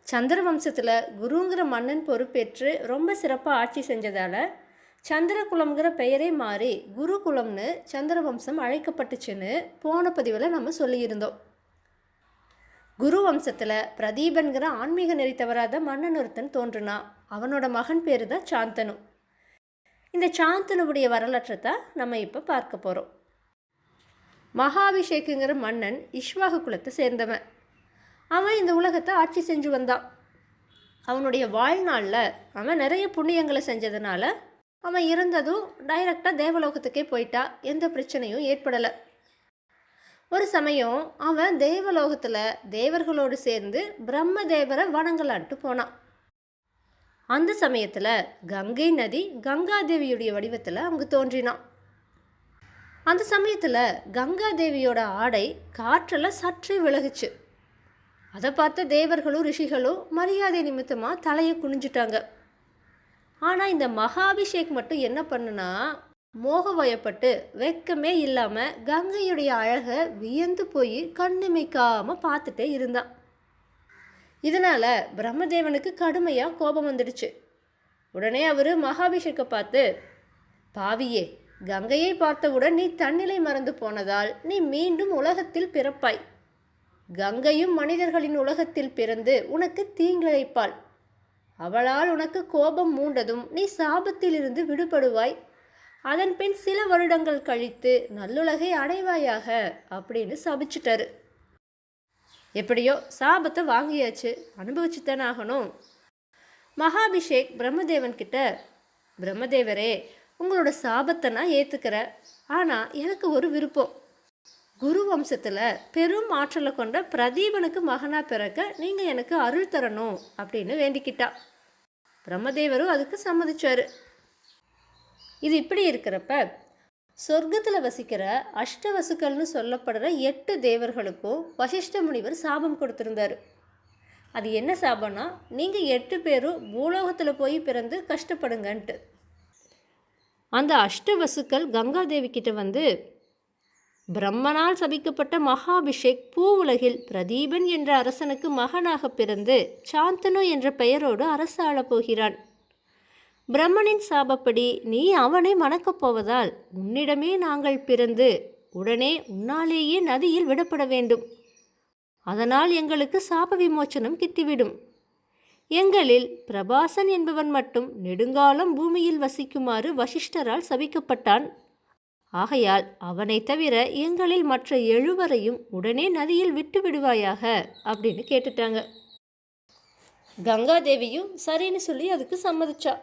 சந்திர வம்சத்தில் குருங்கிற மன்னன் பொறுப்பேற்று ரொம்ப சிறப்பாக ஆட்சி செஞ்சதால் சந்திரகுலம்ங்கிற பெயரே மாறி குருகுலம்னு சந்திர வம்சம் அழைக்கப்பட்டுச்சுன்னு போன பதிவில் நம்ம சொல்லியிருந்தோம். குரு வம்சத்தில் பிரதீபன்கிற ஆன்மீக நெறி தவறாத மன்னன் ஒருத்தன் தோன்றுனான். அவனோட மகன் பேர் தான் சாந்தனு. இந்த சாந்தனுடைய வரலாற்றை தான் நம்ம இப்போ பார்க்க போகிறோம். மகாபிஷேக்குங்கிற மன்னன் இஷ்வாகு குலத்தை சேர்ந்தவன். அவன் இந்த உலகத்தை ஆட்சி செஞ்சு வந்தான். அவனுடைய வாழ்நாளில் அவன் நிறைய புண்ணியங்களை செஞ்சதுனால அவன் இறந்ததும் டைரக்டாக தேவலோகத்துக்கே போயிட்டா. எந்த பிரச்சனையும் ஏற்படலை. ஒரு சமயம் அவன் தேவலோகத்தில் தேவர்களோடு சேர்ந்து பிரம்மதேவரை வணங்கலான்ட்டு போனான். அந்த சமயத்தில் கங்கை நதி கங்காதேவியுடைய வடிவத்தில் அங்கு தோன்றினான். அந்த சமயத்தில் கங்காதேவியோட ஆடை காற்றில் சற்றே விலகுச்சு. அதை பார்த்த தேவர்களும் ரிஷிகளும் மரியாதை நிமித்தமாக தலையை குனிஞ்சிட்டாங்க. ஆனால் இந்த மகாபிஷேக் மட்டும் என்ன பண்ணுனா, மோகவயப்பட்டு வெக்கமே இல்லாமல் கங்கையுடைய அழகை வியந்து போய் கண்ணிமைக்காமல் பார்த்துட்டே இருந்தான். இதனால் பிரம்மதேவனுக்கு கடுமையாக கோபம் வந்துடுச்சு. உடனே அவர் மகாபிஷேக்கை பார்த்து, பாவியே, கங்கையை பார்த்தவுடன் நீ தன்னிலை மறந்து போனதால் நீ மீண்டும் உலகத்தில் பிறப்பாய். கங்கையும் மனிதர்களின் உலகத்தில் பிறந்து உனக்கு தீங்கிழைப்பாள். அவளால் உனக்கு கோபம் மூண்டதும் நீ சாபத்திலிருந்து விடுபடுவாய். அதன் பின் சில வருடங்கள் கழித்து நல்லுலகை அடைவாயாக அப்படின்னு சபிச்சிட்டாரு. எப்படியோ சாபத்தை வாங்கியாச்சு, அனுபவிச்சுத்தானே ஆகணும். மகாபிஷேக் பிரம்மதேவன் கிட்ட, பிரம்மதேவரே, உங்களோட சாபத்தை நான் ஏற்றுக்கிறேன். ஆனால் எனக்கு ஒரு விருப்பம். குரு வம்சத்தில் பெரும் ஆற்றலை கொண்ட பிரதீபனுக்கு மகனாக பிறக்க நீங்கள் எனக்கு அருள் தரணும் அப்படின்னு வேண்டிக்கிட்டா. பிரம்மதேவரும் அதுக்கு சம்மதிச்சார். இது இப்படி இருக்கிறப்ப சொர்க்கத்தில் வசிக்கிற அஷ்டவசுக்கள்னு சொல்லப்படுற 8 தேவர்களுக்கும் வசிஷ்ட முனிவர் சாபம் கொடுத்துருந்தார். அது என்ன சாபம்னா, நீங்கள் 8 பேரும் பூலோகத்தில் போய் பிறந்து கஷ்டப்படுங்கன்ட்டு. அந்த அஷ்டவசுக்கள் கங்காதேவி கிட்ட வந்து, பிரம்மனால் சபிக்கப்பட்ட மகாபிஷேக் பூ உலகில் பிரதீபன் என்ற அரசனுக்கு மகனாக பிறந்து சாந்தனு என்ற பெயரோடு அரசாளப் போகிறான். பிரம்மனின் சாபப்படி நீ அவனை மணக்கப் போவதால் உன்னிடமே நாங்கள் பிறந்து உடனே உன்னாலேயே நதியில் விடப்பட வேண்டும். அதனால் எங்களுக்கு சாப விமோச்சனம் கிட்டிவிடும். எங்களில் பிரபாசன் என்பவன் மட்டும் நெடுங்காலம் பூமியில் வசிக்குமாறு வசிஷ்டரால் சபிக்கப்பட்டான். ஆகையால் அவனை தவிர எங்களில் மற்ற 7வரையும் உடனே நதியில் விட்டு விடுவாயாக அப்படின்னு கேட்டுட்டாங்க. கங்காதேவியும் சரின்னு சொல்லி அதுக்கு சம்மதிச்சா.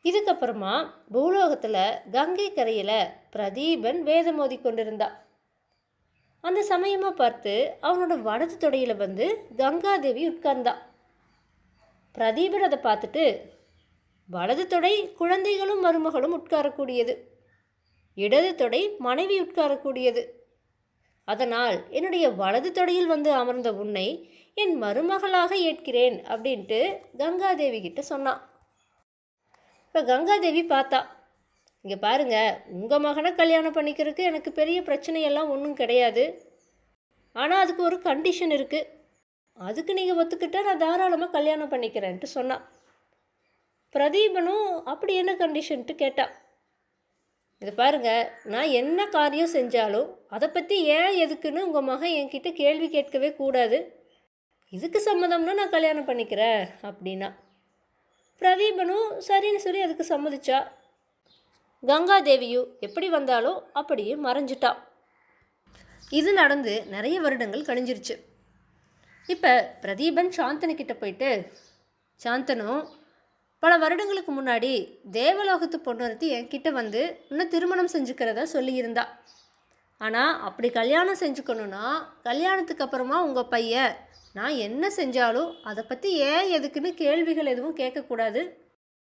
இதுக்கப்புறமா பூலோகத்தில் கங்கை கரையில் பிரதீபன் வேதம் ஓதி கொண்டிருந்தா. அந்த சமயமாக பார்த்து அவனோட வலது தொடையில் வந்து கங்காதேவி உட்கார்ந்தா. பிரதீபன் அதை பார்த்துட்டு, வலது தொடை குழந்தைகளும் மருமகளும் உட்காரக்கூடியது, இடது தொடை மனைவி உட்காரக்கூடியது. அதனால் என்னுடைய வலது தொடையில் வந்து அமர்ந்த உன்னை என் மருமகளாக ஏற்கிறேன் அப்படின்ட்டு கங்காதேவி கிட்ட சொன்னான். இப்போ கங்காதேவி பார்த்தா, இங்கே பாருங்க, உங்கள் மகனை கல்யாணம் பண்ணிக்கிறதுக்கு எனக்கு பெரிய பிரச்சனையெல்லாம் ஒன்றும் கிடையாது. ஆனால் அதுக்கு ஒரு கண்டிஷன் இருக்குது. அதுக்கு நீங்கள் ஒத்துக்கிட்டா நான் தாராளமாக கல்யாணம் பண்ணிக்கிறேன்ட்டு சொன்னான். பிரதீபனும் அப்படி என்ன கண்டிஷன்ட்டு கேட்டான். இது பாருங்க, நான் என்ன காரியம் செஞ்சாலும் அதை பற்றி ஏன் எதுக்குன்னு உங்கள் மகன் என்கிட்ட கேள்வி கேட்கவே கூடாது. இதுக்கு சம்மதம்னா நான் கல்யாணம் பண்ணிக்கிறேன் அப்படின்னா. பிரதீபனும் சரின்னு சொல்லி அதுக்கு சம்மதிச்சா. கங்காதேவியும் எப்படி வந்தாலும் அப்படியே மறைஞ்சிட்டா. இது நடந்து நிறைய வருடங்கள் கழிஞ்சிருச்சு. இப்போ பிரதீபன் சாந்தனுக்கிட்ட போயிட்டு, சாந்தனும், பல வருடங்களுக்கு முன்னாடி தேவலோகத்து பொண்ணுறுத்தி என்கிட்ட வந்து இன்னும் திருமணம் செஞ்சுக்கிறதா சொல்லியிருந்தா. ஆனால் அப்படி கல்யாணம் செஞ்சுக்கணுன்னா கல்யாணத்துக்கு அப்புறமா உங்கள் பையன் நான் என்ன செஞ்சாலும் அதை பற்றி ஏன் எதுக்குன்னு கேள்விகள் எதுவும் கேட்கக்கூடாது.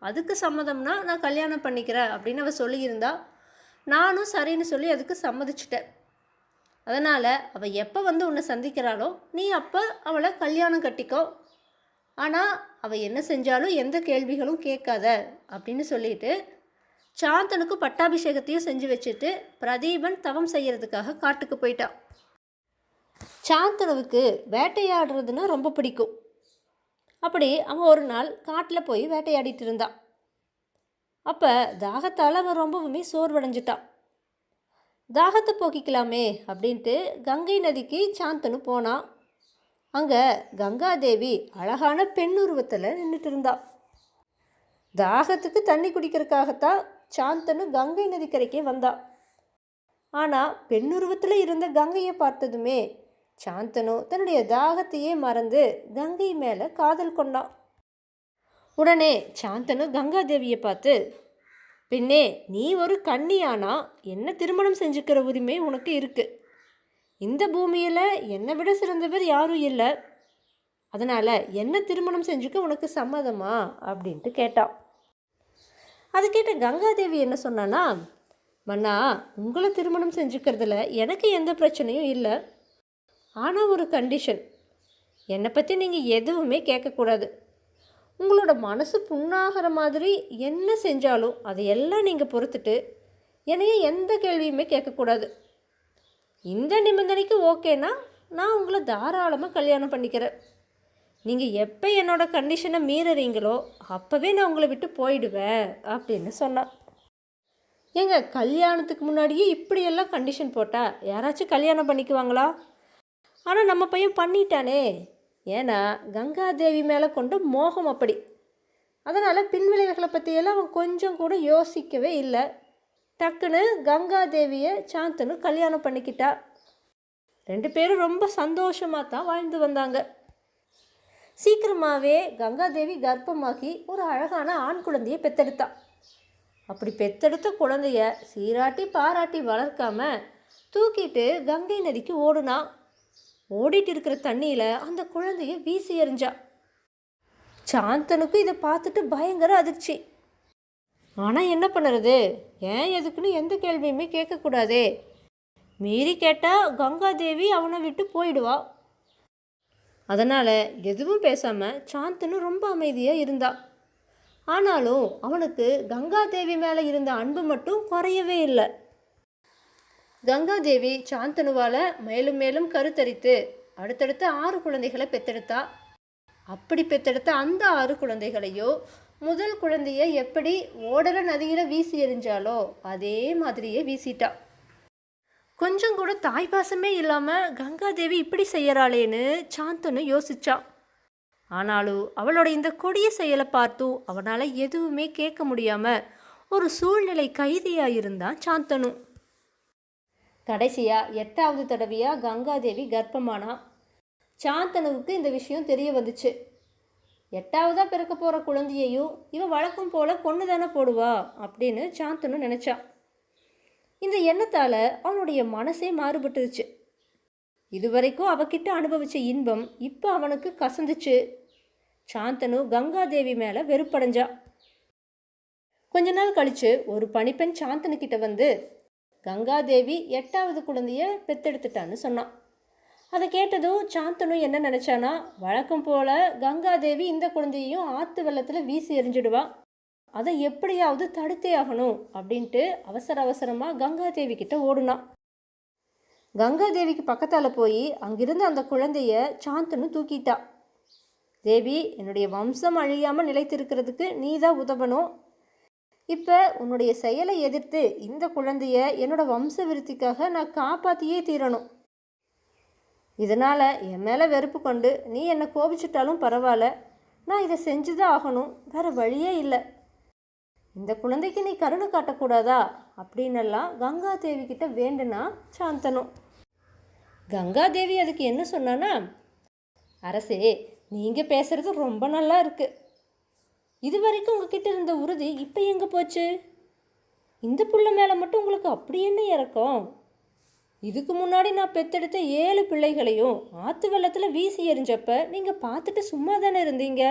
அதுக்கு சம்மதம்னா நான் கல்யாணம் பண்ணிக்கிறேன் அப்படின்னு அவள் சொல்லியிருந்தா. நானும் சரின்னு சொல்லி அதுக்கு சம்மதிச்சிட்டேன். அதனால் அவள் எப்போ வந்து உன்னை சந்திக்கிறாளோ நீ அப்போ அவளை கல்யாணம் கட்டிக்கோ. ஆனால் அவள் என்ன செஞ்சாலும் எந்த கேள்விகளும் கேட்காத அப்படின்னு சொல்லிட்டு சாந்தனுக்கு பட்டாபிஷேகத்தையும் செஞ்சு வச்சுட்டு பிரதீபன் தவம் செய்யறதுக்காக காட்டுக்கு போயிட்டான். சாந்தனுவுக்கு வேட்டையாடுறதுன்னா ரொம்ப பிடிக்கும். அப்படி அவன் ஒரு நாள் காட்டில் போய் வேட்டையாடிட்டு இருந்தான். அப்போ தாகத்தால் அவன் ரொம்பவுமே சோர்வடைஞ்சிட்டான். தாகத்தை போக்கிக்கலாமே அப்படின்ட்டு கங்கை நதிக்கு சாந்தனு போனான். அங்கே கங்காதேவி அழகான பெண் உருவத்தில் நின்றுட்டு இருந்தாள். தாகத்துக்கு தண்ணி குடிக்கிறதுக்காகத்தான் சாந்தனு கங்கை நதிக்கரைக்கே வந்தாள். ஆனால் பெண்ணுருவத்தில் இருந்த கங்கையை பார்த்ததுமே சாந்தனு தன்னுடைய தாகத்தையே மறந்து கங்கை மேலே காதல் கொண்டான். உடனே சாந்தனு கங்காதேவியை பார்த்து, பின்னே நீ ஒரு கன்னியானா என்ன திருமணம் செஞ்சுக்கிற உரிமை உனக்கு இருக்குது. இந்த பூமியில் என்னை விட சிறந்தவர் யாரும் இல்லை. அதனால் என்ன திருமணம் செஞ்சுக்க உனக்கு சம்மதமா அப்படின்ட்டு கேட்டான். அது கேட்ட கங்காதேவி என்ன சொன்னான்னா, மன்னா, உங்களை திருமணம் செஞ்சுக்கிறதுல எனக்கு எந்த பிரச்சனையும் இல்லை. ஆனால் ஒரு கண்டிஷன், என்னை பற்றி நீங்கள் எதுவுமே கேட்கக்கூடாது. உங்களோட மனசு புண்ணாகிற மாதிரி என்ன செஞ்சாலும் அதையெல்லாம் நீங்கள் பொறுத்துட்டு என்னையே எந்த கேள்வியுமே கேட்கக்கூடாது. இந்த நிபந்தனைக்கு ஓகேனா நான் உங்களை தாராளமாக கல்யாணம் பண்ணிக்கிறேன். நீங்கள் எப்போ என்னோடய கண்டிஷனை மீறுறீங்களோ அப்போவே நான் உங்களை விட்டு போயிடுவேன் அப்படின்னு சொன்னான். ஏங்க, கல்யாணத்துக்கு முன்னாடியே இப்படியெல்லாம் கண்டிஷன் போட்டால் யாராச்சும் கல்யாணம் பண்ணிக்குவாங்களா? ஆனால் நம்ம பையன் பண்ணிட்டானே. ஏன்னா கங்காதேவி மேலே கொண்ட மோகம் அப்படி. அதனால் பின்விளைவுகளை பற்றியெல்லாம் அவன் கொஞ்சம் கூட யோசிக்கவே இல்லை. டக்குன்னு கங்காதேவியை சாந்தனு கல்யாணம் பண்ணிக்கிட்டா. 2 பேரும் ரொம்ப சந்தோஷமாக தான் வாழ்ந்து வந்தாங்க. சீக்கிரமாகவே கங்காதேவி கர்ப்பமாகி ஒரு அழகான ஆண் குழந்தையை பெத்தெடுத்தா. அப்படி பெத்தெடுத்த குழந்தைய சீராட்டி பாராட்டி வளர்க்காம தூக்கிட்டு கங்கை நதிக்கு ஓடுனா. ஓடிட்டு இருக்கிற தண்ணியில் அந்த குழந்தைய வீசி எறிஞ்சா. சாந்தனுக்கு இதை பார்த்துட்டு பயங்கர அதிர்ச்சி. ஆனால் என்ன பண்ணுறது, ஏன் எதுக்குன்னு எந்த கேள்வியுமே கேட்கக்கூடாதே. மீறி கேட்டால் கங்காதேவி அவனை விட்டு போயிடுவா. அதனால் எதுவும் பேசாமல் சாந்தனு ரொம்ப அமைதியாக இருந்தாள். ஆனாலும் அவனுக்கு கங்காதேவி மேலே இருந்த அன்பு மட்டும் குறையவே இல்லை. கங்காதேவி சாந்தனுவால் மேலும் மேலும் கருத்தரித்து அடுத்தடுத்த 6 குழந்தைகளை பெற்றெடுத்தா. அப்படி பெற்றெடுத்த அந்த 6 குழந்தைகளையோ முதல் குழந்தைய எப்படி ஓடற நதியில் வீசி எறிஞ்சாலோ அதே மாதிரியே வீசிட்டா. கொஞ்சம் கூட தாய்பாசமே இல்லாமல் கங்காதேவி இப்படி செய்யறாளேன்னு சாந்தனு யோசிச்சான். ஆனாலும் அவளோட இந்த கொடிய செயலை பார்த்தும் அவனால் எதுவுமே கேட்க முடியாமல் ஒரு சூழ்நிலை கைதியாக இருந்தான் சாந்தனு. கடைசியாக 8வது தடவையாக கங்காதேவி கர்ப்பமானா. சாந்தனுவுக்கு இந்த விஷயம் தெரிய வந்துச்சு. 8வதாக பிறக்க போகிற குழந்தையையும் இவன் வழக்கம் போல் கொன்று தானே போடுவா அப்படின்னு சாந்தனு நினச்சான். இந்த எண்ணத்தால் அவனுடைய மனசே மாறுபட்டுருச்சு. இதுவரைக்கும் அவகிட்ட அனுபவித்த இன்பம் இப்போ அவனுக்கு கசந்துச்சு. சாந்தனு கங்காதேவி மேலே வெறுப்படைஞ்சான். கொஞ்ச நாள் கழித்து ஒரு பணிப்பெண் சாந்தனுக்கிட்ட வந்து கங்காதேவி 8வது குழந்தைய பெத்தெடுத்துட்டான்னு சொன்னான். அதை கேட்டதும் சாந்தனு என்ன நினச்சானா, வழக்கம் போல் கங்காதேவி இந்த குழந்தையையும் ஆற்று வெள்ளத்தில் வீசி எறிஞ்சிடுவா, அதை எப்படியாவது தடுத்தே ஆகணும் அப்படின்ட்டு அவசரமாக கங்காதேவி கிட்ட ஓடுனான். கங்காதேவிக்கு பக்கத்தால் போய் அங்கிருந்து அந்த குழந்தைய சாந்தனு தூக்கிட்டா. தேவி, என்னுடைய வம்சம் அழியாமல் நிலைத்திருக்கிறதுக்கு நீ தான் உதவணும். இப்போ உன்னுடைய செயலை எதிர்த்து இந்த குழந்தைய என்னோட வம்ச விருத்திக்காக நான் காப்பாற்றியே தீரணும். இதனால் என் மேலே வெறுப்பு கொண்டு நீ என்னை கோபிச்சிட்டாலும் பரவாயில்ல, நான் இதை செஞ்சு தான் ஆகணும், வேறு வழியே இல்லை. இந்த குழந்தைக்கு நீ கருணை காட்டக்கூடாதா அப்படின்னெல்லாம் கங்காதேவி கிட்ட வேண்டுனா சாந்தனு. கங்காதேவி அதுக்கு என்ன சொன்னான்னா, அரசே, நீங்கள் பேசுகிறது ரொம்ப நல்லா இருக்குது. இது வரைக்கும் உங்ககிட்ட இருந்த உறுதி இப்போ எங்கே போச்சு? இந்த புள்ள மேலே மட்டும் உங்களுக்கு அப்படி என்ன இறக்கம்? இதுக்கு முன்னாடி நான் பெத்தெடுத்த 7 பிள்ளைகளையும் ஆற்று வெள்ளத்தில் வீசி எறிஞ்சப்ப நீங்கள் பார்த்துட்டு சும்மா தானே இருந்தீங்க.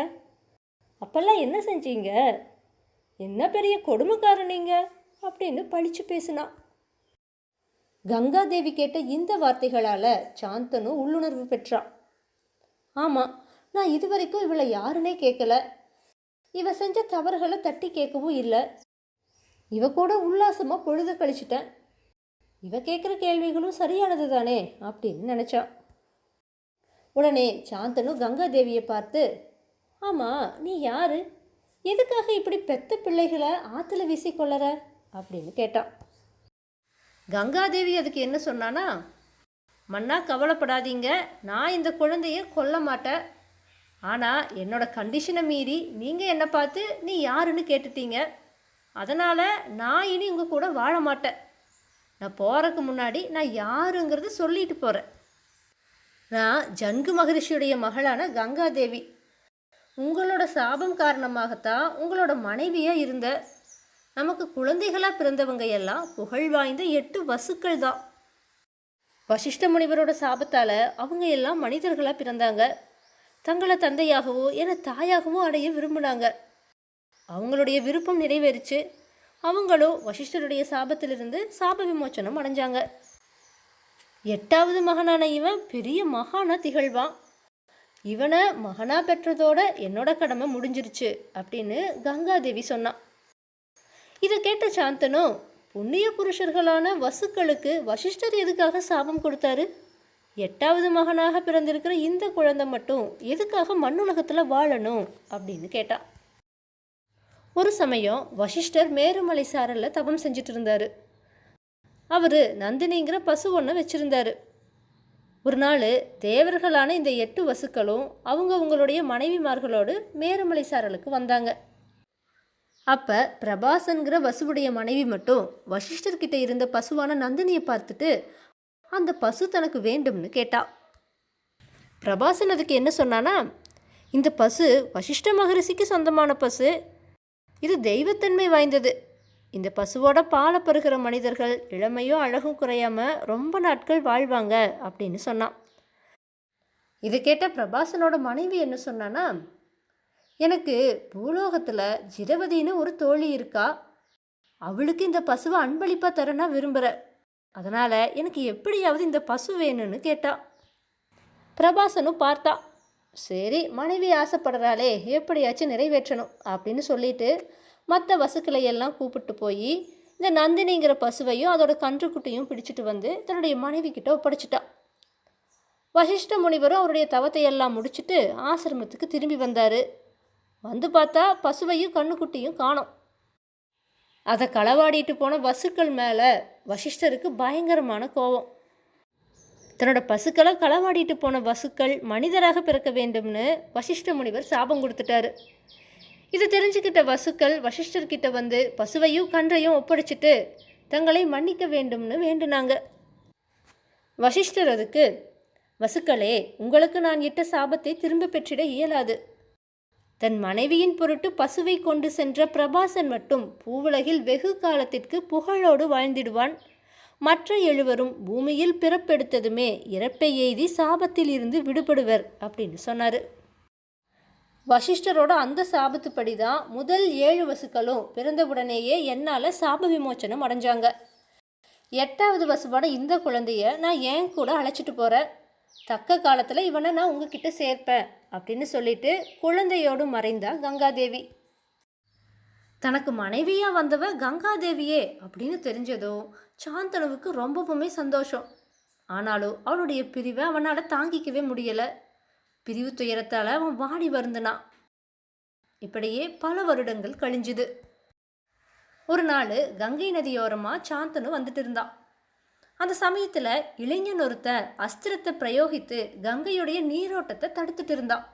அப்போல்லாம் என்ன செஞ்சீங்க? என்ன பெரிய கொடுமைக்காரன் நீங்கள் அப்படின்னு பழிச்சு பேசினான். கங்காதேவி கேட்ட இந்த வார்த்தைகளால் சாந்தனு உள்ளுணர்வு பெற்றான். ஆமாம், நான் இது வரைக்கும் இவளை யாருன்னே கேட்கல. இவ செஞ்ச தவறுகளை தட்டி கேட்கவும் இல்லை. இவ கூட உல்லாசமாக பொழுது கழிச்சிட்டேன். இவ கேட்குற கேள்விகளும் சரியானது தானே அப்படின்னு நினச்சான். உடனே சாந்தனு கங்காதேவியை பார்த்து, ஆமாம், நீ யாரு? எதுக்காக இப்படி பெத்த பிள்ளைகளை ஆற்றுல வீசிக்கொள்ளற அப்படின்னு கேட்டான். கங்காதேவி அதுக்கு என்ன சொன்னானா, மன்னா கவலைப்படாதீங்க, நான் இந்த குழந்தைய கொல்ல மாட்டேன். ஆனால் என்னோட கண்டிஷனை மீறி நீங்கள் என்னை பார்த்து நீ யாருன்னு கேட்டுட்டீங்க. அதனால் நான் இனி உங்கள் கூட வாழ மாட்டேன். நான் போகிறதுக்கு முன்னாடி நான் யாருங்கிறது சொல்லிட்டு போகிறேன். நான் ஜன்கு மகரிஷியுடைய மகளான கங்காதேவி. உங்களோட சாபம் காரணமாகத்தான் உங்களோட மனைவியாக இருந்த நமக்கு குழந்தைகளாக பிறந்தவங்க எல்லாம் புகழ் வாய்ந்த 8 வசுக்கள் தான். வசிஷ்ட முனிவரோட சாபத்தால் அவங்க எல்லாம் மனிதர்களாக பிறந்தாங்க. தங்களை தந்தையாகவோ என தாயாகவோ அடைய விரும்பினாங்க. அவங்களுடைய விருப்பம் நிறைவேறிச்சு. அவங்களும் வசிஷ்டருடைய சாபத்திலிருந்து சாப விமோச்சனம் அடைஞ்சாங்க. 8வது மகனான இவன் பெரிய மகானா திகழ்வான். இவனை மகனா பெற்றதோட என்னோட கடமை முடிஞ்சிருச்சு அப்படின்னு கங்காதேவி சொன்னான். இதை கேட்ட சாந்தனு, புண்ணிய புருஷர்களான வசுக்களுக்கு வசிஷ்டர் எதுக்காக சாபம் கொடுத்தாரு? 8வது மகனாக பிறந்திருக்கிற இந்த குழந்தை மட்டும் எதுக்காக மண்ணுலகத்தில் வாழணும் அப்படின்னு கேட்டான். ஒரு சமயம் வசிஷ்டர் மேருமலை சாரலில் தபம் செஞ்சுட்டு இருந்தார். அவர் நந்தினிங்கிற பசு ஒன்று வச்சுருந்தார். ஒரு நாள் தேவர்களான இந்த 8 வசுக்களும் அவங்களுடைய மனைவிமார்களோடு மேருமலை சாரலுக்கு வந்தாங்க. அப்போ பிரபாசன்கிற வசுவுடைய மனைவி மட்டும் வசிஷ்டர்கிட்ட இருந்த பசுவான நந்தினியை பார்த்துட்டு அந்த பசு தனக்கு வேண்டும்னு கேட்டா. பிரபாசன் அதுக்கு என்ன சொன்னானா, இந்த பசு வசிஷ்ட மகரிஷிக்கு சொந்தமான பசு. இது தெய்வத்தன்மை வாய்ந்தது. இந்த பசுவோட பாலை பருகிற மனிதர்கள் இளமையும் அழகும் குறையாமல் ரொம்ப நாட்கள் வாழ்வாங்க அப்படின்னு சொன்னான். இதை கேட்ட பிரபாசனோட மனைவி என்ன சொன்னான்னா, எனக்கு பூலோகத்தில் ஜிரவதின்னு ஒரு தோழி இருக்கா. அவளுக்கு இந்த பசுவை அன்பளிப்பாக தரனா விரும்புகிற. அதனால் எனக்கு எப்படியாவது இந்த பசு வேணும்னு கேட்டா. பிரபாசனும் பார்த்தா, சரி மனைவி ஆசைப்படுறாளே, எப்படியாச்சும் நிறைவேற்றணும் அப்படின்னு சொல்லிட்டு மற்ற வசுக்களை எல்லாம் கூப்பிட்டு போய் இந்த நந்தினிங்கிற பசுவையும் அதோட கன்றுக்குட்டியும் பிடிச்சிட்டு வந்து தன்னுடைய மனைவி கிட்ட ஒப்படைச்சிட்டா. வசிஷ்ட முனிவரும் அவருடைய தவத்தை எல்லாம் முடிச்சுட்டு ஆசிரமத்துக்கு திரும்பி வந்தார். வந்து பார்த்தா பசுவையும் கண்ணுக்குட்டியும் காணோம். அதை களவாடிட்டு போன வசுக்கள் மேலே வசிஷ்டருக்கு பயங்கரமான கோபம். தன்னோட பசுக்களை களவாடிட்டு போன வசுக்கள் மனிதராக பிறக்க வேண்டும்னு வசிஷ்ட முனிவர் சாபம் கொடுத்துட்டாரு. இது தெரிஞ்சுக்கிட்ட வசுக்கள் வசிஷ்டர்கிட்ட வந்து பசுவையும் கன்றையும் ஒப்படைச்சிட்டு தங்களை மன்னிக்க வேண்டும்னு வேண்டுனாங்க. வசிஷ்டர் அதுக்கு, வசுக்களே, உங்களுக்கு நான் இட்ட சாபத்தை திரும்ப பெற்றிட இயலாது. தன் மனைவியின் பொருட்டு பசுவை கொண்டு சென்ற பிரபாசன் மட்டும் பூவுலகில் வெகு காலத்திற்கு புகழோடு வாழ்ந்திடுவான். மற்ற 7வரும் பூமியில் பிறப்பெடுத்ததுமே இறப்பை எய்தி சாபத்தில் இருந்து விடுபடுவர் அப்படின்னு சொன்னார். வசிஷ்டரோட அந்த சாபத்துப்படி தான் முதல் 7 வசுக்களும் பிறந்தவுடனேயே என்னால் சாப விமோச்சனம் அடைஞ்சாங்க. 8வது வசுவான இந்த குழந்தைய நான் ஏன் கூட அழைச்சிட்டு போகிறேன். தக்க காலத்தில் இவனை நான் உங்ககிட்ட சேர்ப்பேன் அப்படின்னு சொல்லிட்டு குழந்தையோடு மறைந்தா கங்காதேவி. தனக்கு மனைவியாக வந்தவ கங்காதேவியே அப்படின்னு தெரிஞ்சதோ சாந்தனுவுக்கு ரொம்பவுமே சந்தோஷம். ஆனாலும் அவளுடைய பிரிவை அவனால் தாங்கிக்கவே முடியலை. பிரிவு துயரத்தால் அவன் வாடி வருந்தினான். இப்படியே பல வருடங்கள் கழிஞ்சுது. ஒரு நாள் கங்கை நதியோரமாக சாந்தனு வந்துட்டு இருந்தான். அந்த சமயத்தில் இளைஞன் ஒருத்தன் அஸ்திரத்தை பிரயோகித்து கங்கையுடைய நீரோட்டத்தை தடுத்துட்டு இருந்தான்.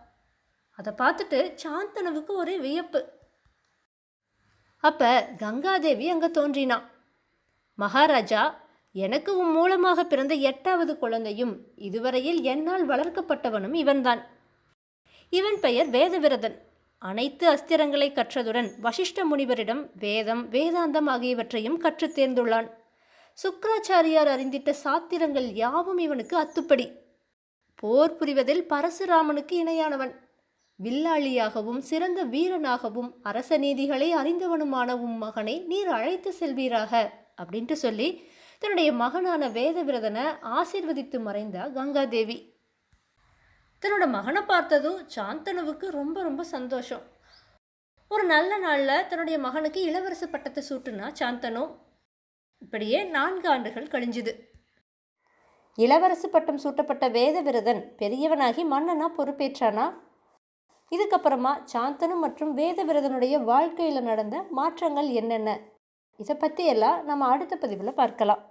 அதை பார்த்துட்டு சாந்தனுவுக்கு ஒரே வியப்பு. அப்போ கங்காதேவி அங்கே தோன்றினான். மகாராஜா, எனக்கு உன் மூலமாக பிறந்த 8வது குழந்தையும் இதுவரையில் என்னால் வளர்க்கப்பட்டவனும் இவன்தான். இவன் பெயர் வேதவிரதன். அனைத்து அஸ்திரங்களை கற்றதுடன் வசிஷ்ட முனிவரிடம் வேதம், வேதாந்தம் ஆகியவற்றையும் கற்றுத் தேர்ந்துள்ளான். சுக்ராச்சாரியார் அறிந்திட்ட சாத்திரங்கள் யாவும் இவனுக்கு அத்துப்படி. போர் புரிவதில் பரசுராமனுக்கு இணையானவன். வில்லாளியாகவும் சிறந்த வீரனாகவும் அரச நீதிகளை அறிந்தவனுமான உம் மகனை நீர் அழைத்து செல்வீராக அப்படின்ட்டு சொல்லி தன்னுடைய மகனான வேதவிரதனை ஆசீர்வதித்து மறைந்தா கங்காதேவி. தன்னோட மகனை பார்த்ததும் சாந்தனுவுக்கு ரொம்ப ரொம்ப சந்தோஷம். ஒரு நல்ல நாளில் தன்னுடைய மகனுக்கு இளவரசு பட்டத்தை சூட்டுனா சாந்தனு. இப்படியே 4 ஆண்டுகள் கழிஞ்சுது. இளவரசு பட்டம் சூட்டப்பட்ட வேதவிரதன் பெரியவனாகி மன்னனா பொறுப்பேற்றானா? இதுக்கப்புறமா சாந்தனு மற்றும் வேதவிரதனுடைய வாழ்க்கையில் நடந்த மாற்றங்கள் என்னென்ன? இதை பற்றியெல்லாம் நம்ம அடுத்த பதிவில் பார்க்கலாம்.